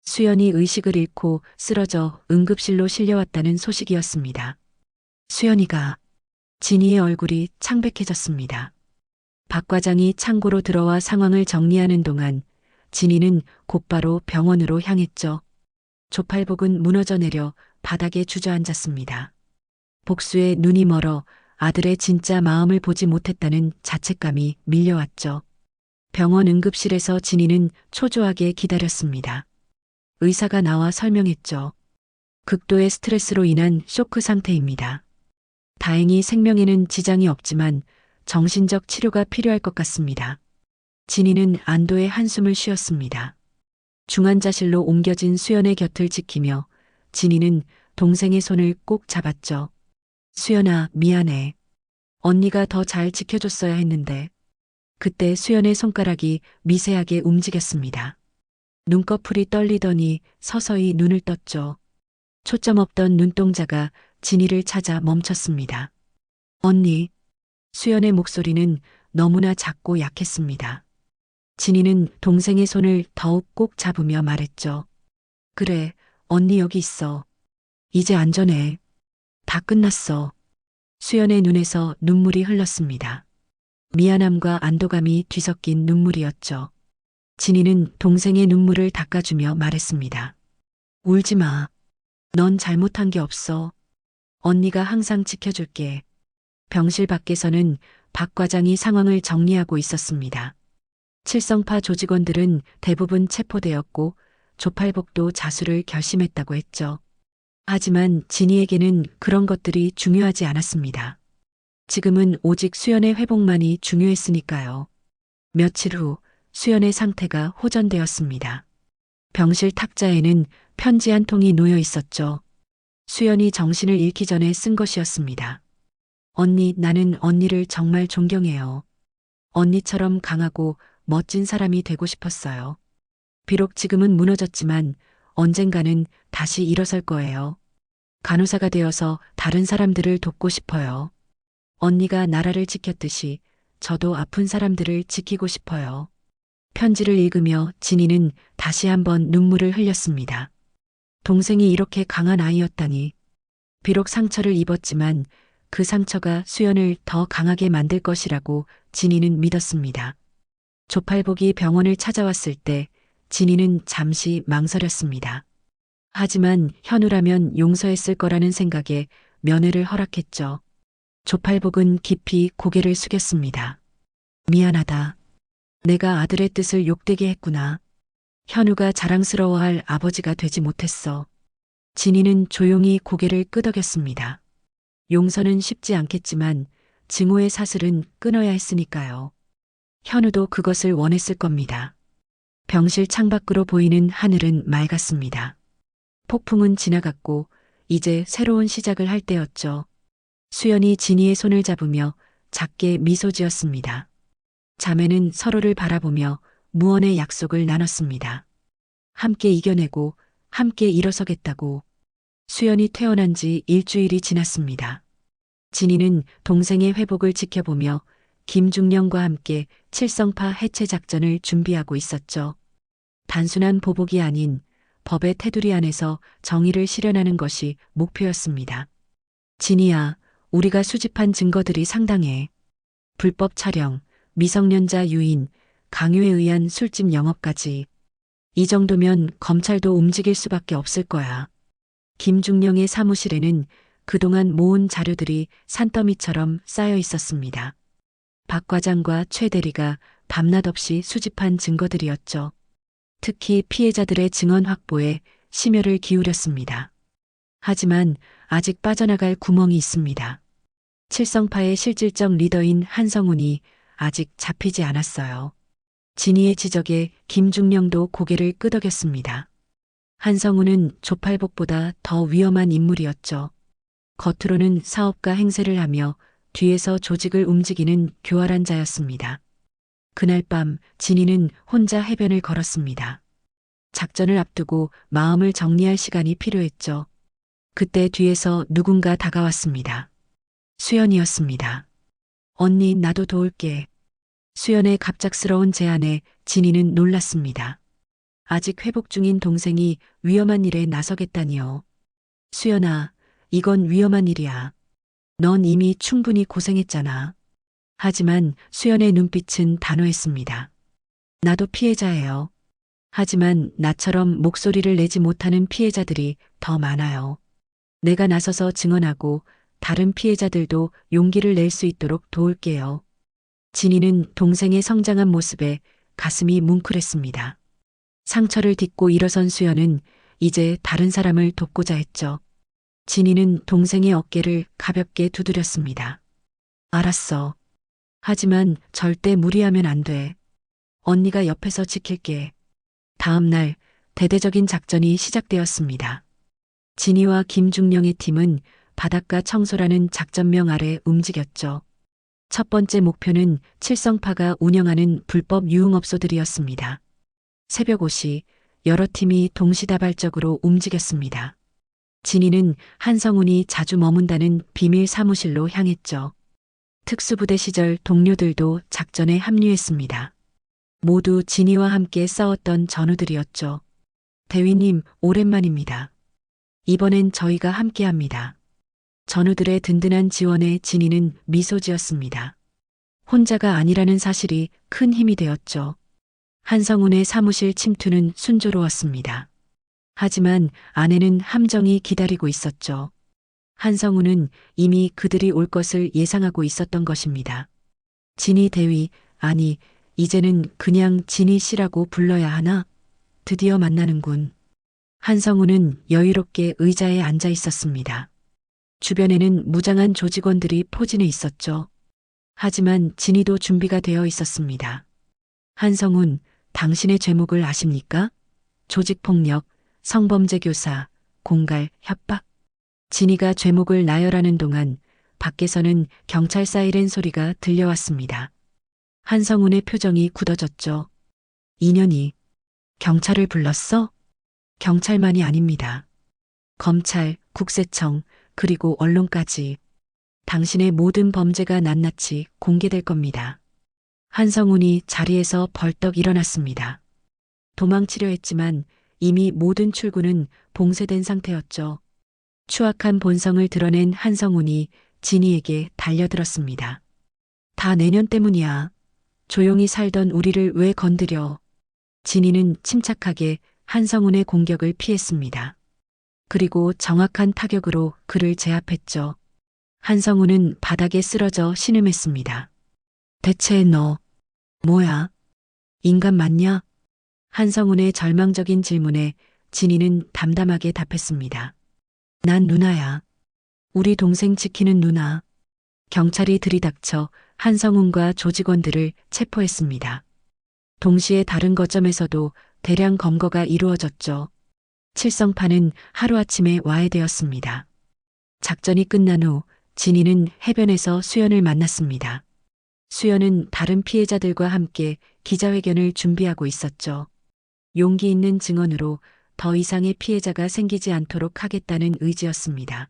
수연이 의식을 잃고 쓰러져 응급실로 실려왔다는 소식이었습니다. 수연이가. 진희의 얼굴이 창백해졌습니다. 박 과장이 창고로 들어와 상황을 정리하는 동안 진희는 곧바로 병원으로 향했죠. 조팔복은 무너져 내려 바닥에 주저앉았습니다. 복수에 눈이 멀어 아들의 진짜 마음을 보지 못했다는 자책감이 밀려왔죠. 병원 응급실에서 진희는 초조하게 기다렸습니다. 의사가 나와 설명했죠. 극도의 스트레스로 인한 쇼크 상태입니다. 다행히 생명에는 지장이 없지만 정신적 치료가 필요할 것 같습니다. 진희는 안도의 한숨을 쉬었습니다. 중환자실로 옮겨진 수연의 곁을 지키며 진희는 동생의 손을 꼭 잡았죠. 수연아, 미안해. 언니가 더 잘 지켜줬어야 했는데. 그때 수연의 손가락이 미세하게 움직였습니다. 눈꺼풀이 떨리더니 서서히 눈을 떴죠. 초점 없던 눈동자가 진희를 찾아 멈췄습니다. 언니. 수연의 목소리는 너무나 작고 약했습니다. 진희는 동생의 손을 더욱 꼭 잡으며 말했죠. 그래, 언니 여기 있어. 이제 안전해. 다 끝났어. 수연의 눈에서 눈물이 흘렀습니다. 미안함과 안도감이 뒤섞인 눈물이었죠. 진희는 동생의 눈물을 닦아주며 말했습니다. 울지 마. 넌 잘못한 게 없어. 언니가 항상 지켜줄게. 병실 밖에서는 박 과장이 상황을 정리하고 있었습니다. 칠성파 조직원들은 대부분 체포되었고 조팔복도 자수를 결심했다고 했죠. 하지만 진이에게는 그런 것들이 중요하지 않았습니다. 지금은 오직 수연의 회복만이 중요했으니까요. 며칠 후 수연의 상태가 호전되었습니다. 병실 탁자에는 편지 한 통이 놓여 있었죠. 수연이 정신을 잃기 전에 쓴 것이었습니다. 언니, 나는 언니를 정말 존경해요. 언니처럼 강하고 멋진 사람이 되고 싶었어요. 비록 지금은 무너졌지만 언젠가는 다시 일어설 거예요. 간호사가 되어서 다른 사람들을 돕고 싶어요. 언니가 나라를 지켰듯이 저도 아픈 사람들을 지키고 싶어요. 편지를 읽으며 진이는 다시 한번 눈물을 흘렸습니다. 동생이 이렇게 강한 아이였다니. 비록 상처를 입었지만 그 상처가 수연을 더 강하게 만들 것이라고 진이는 믿었습니다. 조팔복이 병원을 찾아왔을 때 진이는 잠시 망설였습니다. 하지만 현우라면 용서했을 거라는 생각에 면회를 허락했죠. 조팔복은 깊이 고개를 숙였습니다. 미안하다. 내가 아들의 뜻을 욕되게 했구나. 현우가 자랑스러워할 아버지가 되지 못했어. 진이는 조용히 고개를 끄덕였습니다. 용서는 쉽지 않겠지만 증오의 사슬은 끊어야 했으니까요. 현우도 그것을 원했을 겁니다. 병실 창밖으로 보이는 하늘은 맑았습니다. 폭풍은 지나갔고 이제 새로운 시작을 할 때였죠. 수연이 진이의 손을 잡으며 작게 미소 지었습니다. 자매는 서로를 바라보며 무언의 약속을 나눴습니다. 함께 이겨내고 함께 일어서겠다고. 수연이 퇴원한 지 일주일이 지났습니다. 진이는 동생의 회복을 지켜보며 김중령과 함께 칠성파 해체 작전을 준비하고 있었죠. 단순한 보복이 아닌 법의 테두리 안에서 정의를 실현하는 것이 목표였습니다. 진이야, 우리가 수집한 증거들이 상당해. 불법 촬영, 미성년자 유인, 강요에 의한 술집 영업까지. 이 정도면 검찰도 움직일 수밖에 없을 거야. 김중령의 사무실에는 그동안 모은 자료들이 산더미처럼 쌓여 있었습니다. 박 과장과 최 대리가 밤낮 없이 수집한 증거들이었죠. 특히 피해자들의 증언 확보에 심혈을 기울였습니다. 하지만 아직 빠져나갈 구멍이 있습니다. 칠성파의 실질적 리더인 한성훈이 아직 잡히지 않았어요. 진이의 지적에 김중령도 고개를 끄덕였습니다. 한성훈은 조팔복보다 더 위험한 인물이었죠. 겉으로는 사업가 행세를 하며 뒤에서 조직을 움직이는 교활한 자였습니다. 그날 밤 진이는 혼자 해변을 걸었습니다. 작전을 앞두고 마음을 정리할 시간이 필요했죠. 그때 뒤에서 누군가 다가왔습니다. 수연이었습니다. 언니, 나도 도울게. 수연의 갑작스러운 제안에 진이는 놀랐습니다. 아직 회복 중인 동생이 위험한 일에 나서겠다니요. 수연아, 이건 위험한 일이야. 넌 이미 충분히 고생했잖아. 하지만 수연의 눈빛은 단호했습니다. 나도 피해자예요. 하지만 나처럼 목소리를 내지 못하는 피해자들이 더 많아요. 내가 나서서 증언하고 다른 피해자들도 용기를 낼 수 있도록 도울게요. 진이는 동생의 성장한 모습에 가슴이 뭉클했습니다. 상처를 딛고 일어선 수연은 이제 다른 사람을 돕고자 했죠. 진이는 동생의 어깨를 가볍게 두드렸습니다. 알았어. 하지만 절대 무리하면 안 돼. 언니가 옆에서 지킬게. 다음 날 대대적인 작전이 시작되었습니다. 진이와 김중령의 팀은 바닷가 청소라는 작전명 아래 움직였죠. 첫 번째 목표는 칠성파가 운영하는 불법 유흥업소들이었습니다. 새벽 5시 여러 팀이 동시다발적으로 움직였습니다. 진이는 한성훈이 자주 머문다는 비밀 사무실로 향했죠. 특수부대 시절 동료들도 작전에 합류했습니다. 모두 진이와 함께 싸웠던 전우들이었죠. 대위님, 오랜만입니다. 이번엔 저희가 함께합니다. 전우들의 든든한 지원에 진이는 미소 지었습니다. 혼자가 아니라는 사실이 큰 힘이 되었죠. 한성훈의 사무실 침투는 순조로웠습니다. 하지만 안에는 함정이 기다리고 있었죠. 한성우는 이미 그들이 올 것을 예상하고 있었던 것입니다. 진희 대위, 아니, 이제는 그냥 진희 씨라고 불러야 하나? 드디어 만나는군. 한성우는 여유롭게 의자에 앉아 있었습니다. 주변에는 무장한 조직원들이 포진해 있었죠. 하지만 진희도 준비가 되어 있었습니다. 한성훈, 당신의 죄목을 아십니까? 조직폭력, 성범죄 교사, 공갈, 협박. 진희가 죄목을 나열하는 동안 밖에서는 경찰 사이렌 소리가 들려왔습니다. 한성훈의 표정이 굳어졌죠. 인연이 경찰을 불렀어? 경찰만이 아닙니다. 검찰, 국세청, 그리고 언론까지 당신의 모든 범죄가 낱낱이 공개될 겁니다. 한성훈이 자리에서 벌떡 일어났습니다. 도망치려 했지만 이미 모든 출구는 봉쇄된 상태였죠. 추악한 본성을 드러낸 한성훈이 진희에게 달려들었습니다. 다 내년 때문이야. 조용히 살던 우리를 왜 건드려? 진희는 침착하게 한성훈의 공격을 피했습니다. 그리고 정확한 타격으로 그를 제압했죠. 한성훈은 바닥에 쓰러져 신음했습니다. 대체 너, 뭐야? 인간 맞냐? 한성훈의 절망적인 질문에 진희는 담담하게 답했습니다. 난 누나야. 우리 동생 지키는 누나. 경찰이 들이닥쳐 한성훈과 조직원들을 체포했습니다. 동시에 다른 거점에서도 대량 검거가 이루어졌죠. 칠성파는 하루아침에 와해되었습니다. 작전이 끝난 후 진희는 해변에서 수연을 만났습니다. 수연은 다른 피해자들과 함께 기자회견을 준비하고 있었죠. 용기 있는 증언으로 더 이상의 피해자가 생기지 않도록 하겠다는 의지였습니다.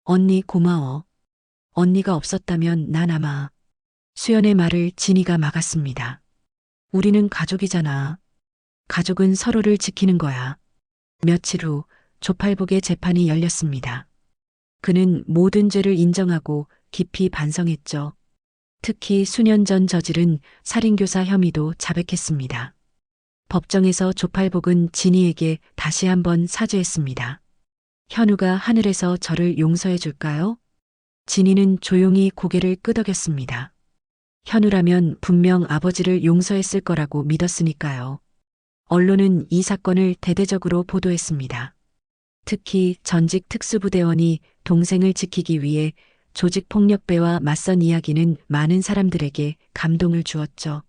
언니 고마워. 언니가 없었다면 난 아마. 수연의 말을 진희가 막았습니다. 우리는 가족이잖아. 가족은 서로를 지키는 거야. 며칠 후 조팔복의 재판이 열렸습니다. 그는 모든 죄를 인정하고 깊이 반성했죠. 특히 수년 전 저지른 살인교사 혐의도 자백했습니다. 법정에서 조팔복은 진희에게 다시 한번 사죄했습니다. 현우가 하늘에서 저를 용서해 줄까요? 진희는 조용히 고개를 끄덕였습니다. 현우라면 분명 아버지를 용서했을 거라고 믿었으니까요. 언론은 이 사건을 대대적으로 보도했습니다. 특히 전직 특수부대원이 동생을 지키기 위해 조직폭력배와 맞선 이야기는 많은 사람들에게 감동을 주었죠.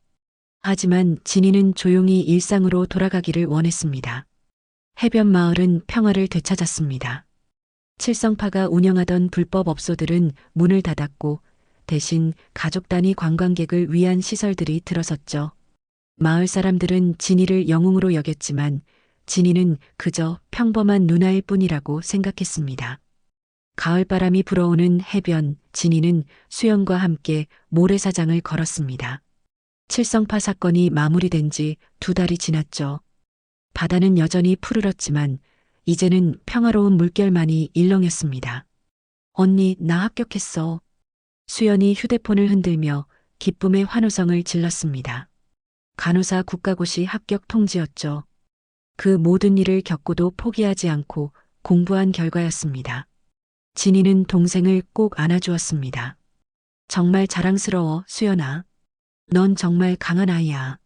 하지만 진희는 조용히 일상으로 돌아가기를 원했습니다. 해변 마을은 평화를 되찾았습니다. 칠성파가 운영하던 불법 업소들은 문을 닫았고 대신 가족 단위 관광객을 위한 시설들이 들어섰죠. 마을 사람들은 진희를 영웅으로 여겼지만 진희는 그저 평범한 누나일 뿐이라고 생각했습니다. 가을바람이 불어오는 해변, 진희는 수연과 함께 모래사장을 걸었습니다. 칠성파 사건이 마무리된 지 2달이 지났죠. 바다는 여전히 푸르렀지만 이제는 평화로운 물결만이 일렁였습니다. 언니, 나 합격했어. 수연이 휴대폰을 흔들며 기쁨의 환호성을 질렀습니다. 간호사 국가고시 합격 통지였죠. 그 모든 일을 겪고도 포기하지 않고 공부한 결과였습니다. 진희는 동생을 꼭 안아주었습니다. 정말 자랑스러워, 수연아. 넌 정말 강한 아이야.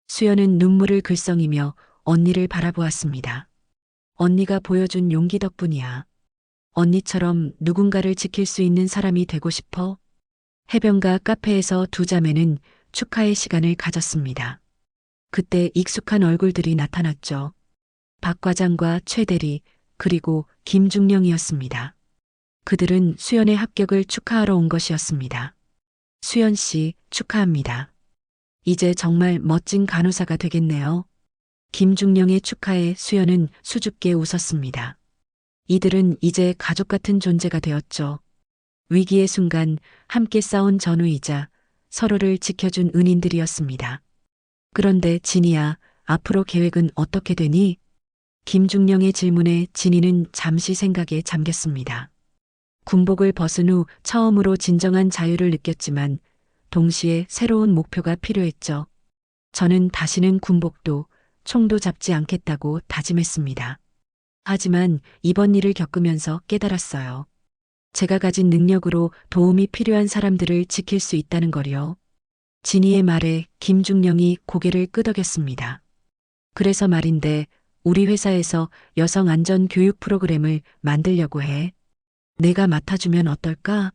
수연은 눈물을 글썽이며 언니를 바라보았습니다. 언니가 보여준 용기 덕분이야. 언니처럼 누군가를 지킬 수 있는 사람이 되고 싶어? 해변가 카페에서 두 자매는 축하의 시간을 가졌습니다. 그때 익숙한 얼굴들이 나타났죠. 박 과장과 최 대리, 그리고 김중령이었습니다. 그들은 수연의 합격을 축하하러 온 것이었습니다. 수연 씨, 축하합니다. 이제 정말 멋진 간호사가 되겠네요. 김중령의 축하에 수연은 수줍게 웃었습니다. 이들은 이제 가족 같은 존재가 되었죠. 위기의 순간 함께 싸운 전우이자 서로를 지켜준 은인들이었습니다. 그런데 진희야, 앞으로 계획은 어떻게 되니? 김중령의 질문에 진희는 잠시 생각에 잠겼습니다. 군복을 벗은 후 처음으로 진정한 자유를 느꼈지만 동시에 새로운 목표가 필요했죠. 저는 다시는 군복도 총도 잡지 않겠다고 다짐했습니다. 하지만 이번 일을 겪으면서 깨달았어요. 제가 가진 능력으로 도움이 필요한 사람들을 지킬 수 있다는 거요. 진희의 말에 김중령이 고개를 끄덕였습니다. 그래서 말인데 우리 회사에서 여성 안전 교육 프로그램을 만들려고 해. 내가 맡아주면 어떨까?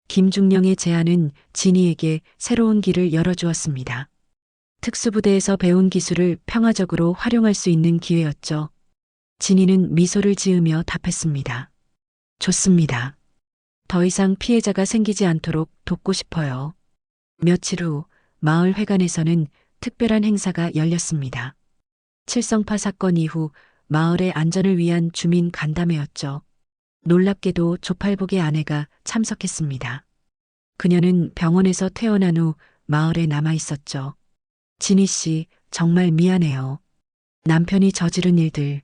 김중령의 제안은 진희에게 새로운 길을 열어주었습니다. 특수부대에서 배운 기술을 평화적으로 활용할 수 있는 기회였죠. 진희는 미소를 지으며 답했습니다. 좋습니다. 더 이상 피해자가 생기지 않도록 돕고 싶어요. 며칠 후 마을 회관에서는 특별한 행사가 열렸습니다. 칠성파 사건 이후 마을의 안전을 위한 주민 간담회였죠. 놀랍게도 조팔복의 아내가 참석했습니다. 그녀는 병원에서 퇴원한 후 마을에 남아 있었죠. 진희 씨, 정말 미안해요. 남편이 저지른 일들,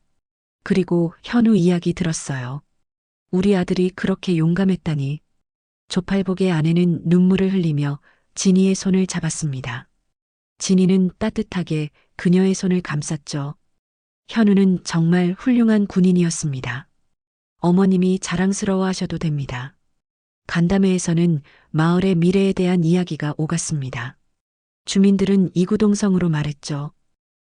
그리고 현우 이야기 들었어요. 우리 아들이 그렇게 용감했다니. 조팔복의 아내는 눈물을 흘리며 진희의 손을 잡았습니다. 진희는 따뜻하게 그녀의 손을 감쌌죠. 현우는 정말 훌륭한 군인이었습니다. 어머님이 자랑스러워 하셔도 됩니다. 간담회에서는 마을의 미래에 대한 이야기가 오갔습니다. 주민들은 이구동성으로 말했죠.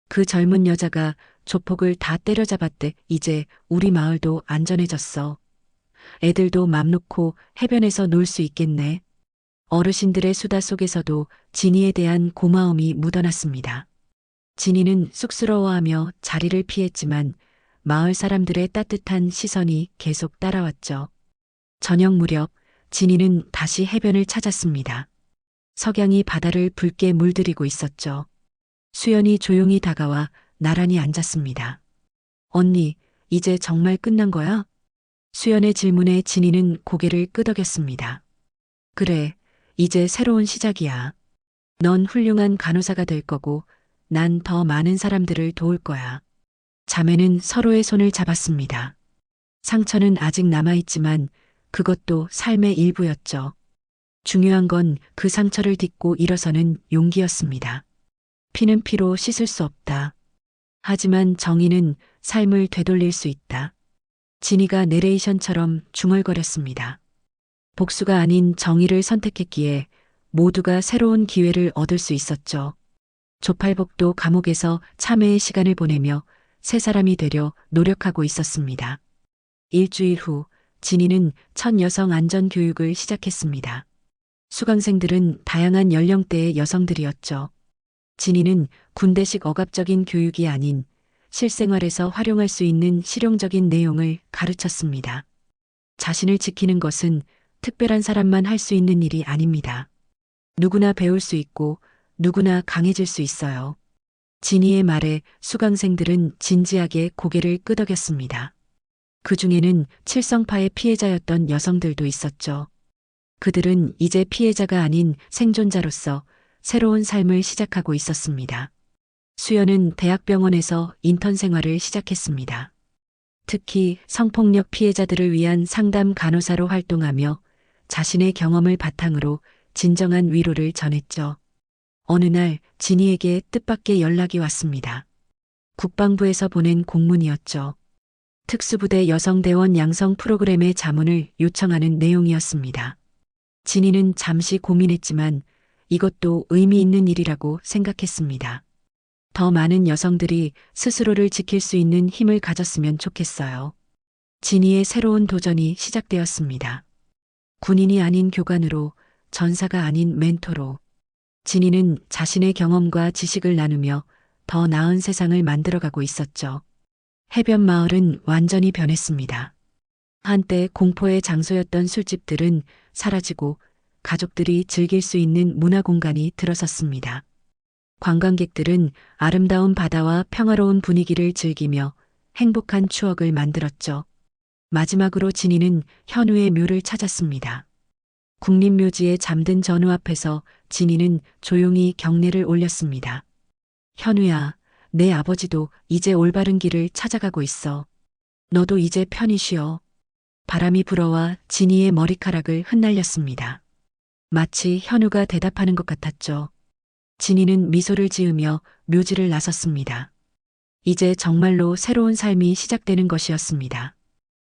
그 젊은 여자가 조폭을 다 때려잡았대. 이제 우리 마을도 안전해졌어. 애들도 맘 놓고 해변에서 놀 수 있겠네. 어르신들의 수다 속에서도 진희에 대한 고마움이 묻어났습니다. 진희는 쑥스러워하며 자리를 피했지만 마을 사람들의 따뜻한 시선이 계속 따라왔죠. 저녁 무렵 진희는 다시 해변을 찾았습니다. 석양이 바다를 붉게 물들이고 있었죠. 수연이 조용히 다가와 나란히 앉았습니다. 언니, 이제 정말 끝난 거야? 수연의 질문에 진희는 고개를 끄덕였습니다. 그래, 이제 새로운 시작이야. 넌 훌륭한 간호사가 될 거고 난 더 많은 사람들을 도울 거야. 자매는 서로의 손을 잡았습니다. 상처는 아직 남아있지만 그것도 삶의 일부였죠. 중요한 건 그 상처를 딛고 일어서는 용기였습니다. 피는 피로 씻을 수 없다. 하지만 정의는 삶을 되돌릴 수 있다. 진희가 내레이션처럼 중얼거렸습니다. 복수가 아닌 정의를 선택했기에 모두가 새로운 기회를 얻을 수 있었죠. 조팔복도 감옥에서 참회의 시간을 보내며 새 사람이 되려 노력하고 있었습니다. 일주일 후 진희는 첫 여성 안전 교육을 시작했습니다. 수강생들은 다양한 연령대의 여성들이었죠. 진희는 군대식 억압적인 교육이 아닌 실생활에서 활용할 수 있는 실용적인 내용을 가르쳤습니다. 자신을 지키는 것은 특별한 사람만 할 수 있는 일이 아닙니다. 누구나 배울 수 있고 누구나 강해질 수 있어요. 진희의 말에 수강생들은 진지하게 고개를 끄덕였습니다. 그 중에는 칠성파의 피해자였던 여성들도 있었죠. 그들은 이제 피해자가 아닌 생존자로서 새로운 삶을 시작하고 있었습니다. 수연은 대학병원에서 인턴 생활을 시작했습니다. 특히 성폭력 피해자들을 위한 상담 간호사로 활동하며 자신의 경험을 바탕으로 진정한 위로를 전했죠. 어느 날 진희에게 뜻밖의 연락이 왔습니다. 국방부에서 보낸 공문이었죠. 특수부대 여성대원 양성 프로그램의 자문을 요청하는 내용이었습니다. 진희는 잠시 고민했지만 이것도 의미 있는 일이라고 생각했습니다. 더 많은 여성들이 스스로를 지킬 수 있는 힘을 가졌으면 좋겠어요. 진희의 새로운 도전이 시작되었습니다. 군인이 아닌 교관으로, 전사가 아닌 멘토로. 진희는 자신의 경험과 지식을 나누며 더 나은 세상을 만들어가고 있었죠. 해변 마을은 완전히 변했습니다. 한때 공포의 장소였던 술집들은 사라지고 가족들이 즐길 수 있는 문화 공간이 들어섰습니다. 관광객들은 아름다운 바다와 평화로운 분위기를 즐기며 행복한 추억을 만들었죠. 마지막으로 진희는 현우의 묘를 찾았습니다. 국립묘지에 잠든 전우 앞에서 진희는 조용히 경례를 올렸습니다. 현우야, 내 아버지도 이제 올바른 길을 찾아가고 있어. 너도 이제 편히 쉬어. 바람이 불어와 진희의 머리카락을 흩날렸습니다. 마치 현우가 대답하는 것 같았죠. 진희는 미소를 지으며 묘지를 나섰습니다. 이제 정말로 새로운 삶이 시작되는 것이었습니다.